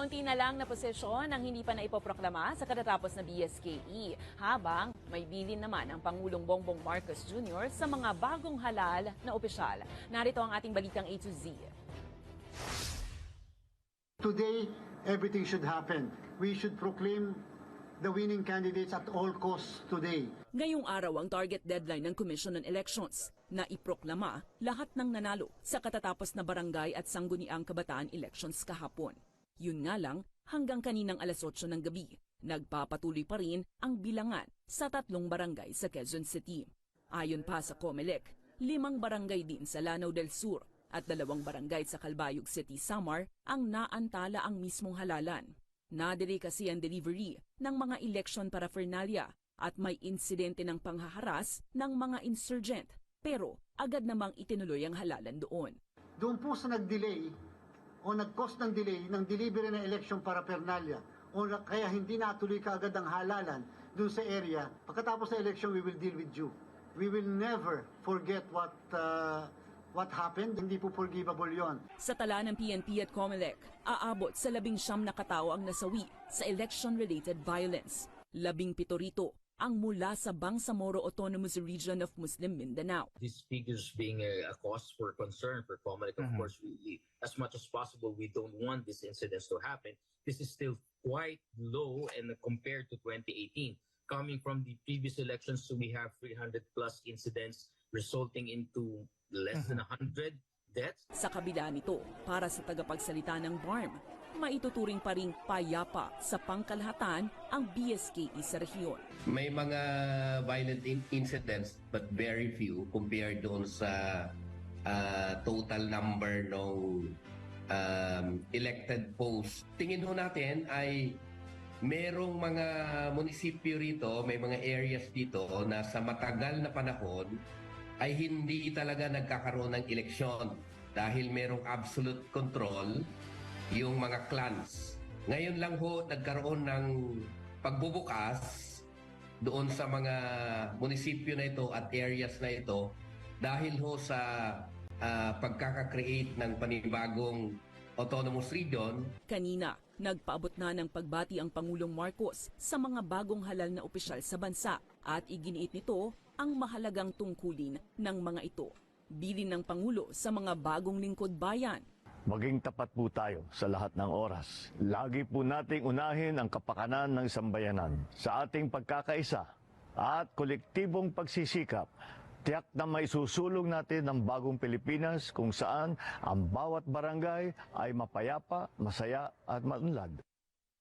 Kaunti na lang na posisyon ang hindi pa naipoproklama sa katatapos na BSKE, habang may bilin naman ang Pangulong Bongbong Marcos Jr. sa mga bagong halal na opisyal. Narito ang ating balitang A to Z. Today, everything should happen. We should proclaim the winning candidates at all costs today. Ngayong araw ang target deadline ng Commission on Elections na iproklama lahat ng nanalo sa katatapos na barangay at sangguniang kabataan elections kahapon. Yun nga lang, hanggang kaninang alas 8 ng gabi, nagpapatuloy pa rin ang bilangan sa 3 barangay sa Quezon City. Ayon pa sa COMELEC, 5 barangay din sa Lanao del Sur at 2 barangay sa Calbayog City, Samar ang naantala ang mismong halalan. Nadiri kasi ang delivery ng mga election paraphernalia at may insidente ng panghaharas ng mga insurgent, pero agad namang itinuloy ang halalan doon. Doon po sa nag-delay o nag-cause ng delay ng delivery ng election paraphernalia o kaya hindi natuloy kaagad ang halalan doon sa area, pagkatapos ng election we will deal with you. We will never forget what happened, hindi po forgivable yon. Sa tala ng PNP at COMELEC, aabot sa 19 na katao ang nasawi sa election-related violence. 17 rito ang mula sa Bangsamoro Autonomous Region of Muslim Mindanao. These figures being a cause for concern for COMELEC, of course, as much as possible, we don't want these incidents to happen. This is still quite low and compared to 2018. Coming from the previous elections, so we have 300 plus incidents resulting into less than 100 deaths. Sa kabila nito, para sa tagapagsalita ng BARM, maituturing pa ring payapa sa pangkalahatan ang BSKE sa rehiyon. May mga violent incidents but very few compared doon sa total number ng elected posts. Tingin ho natin ay merong mga munisipyo rito, may mga areas dito na sa matagal na panahon ay hindi talaga nagkakaroon ng eleksyon dahil merong absolute control yung mga clans. Ngayon lang ho nagkaroon ng pagbubukas doon sa mga munisipyo na ito at areas na ito dahil ho sa pagkaka-create ng panibagong autonomous region. Kanina, nagpaabot na ng pagbati ang Pangulong Marcos sa mga bagong halal na opisyal sa bansa at iginiit nito ang mahalagang tungkulin ng mga ito. Bilin ng Pangulo sa mga bagong lingkod bayan. Maging tapat po tayo sa lahat ng oras. Lagi po nating unahin ang kapakanan ng isang bayanan sa ating pagkakaisa at kolektibong pagsisikap. Tiyak na may susulong natin ang bagong Pilipinas kung saan ang bawat barangay ay mapayapa, masaya at maunlad.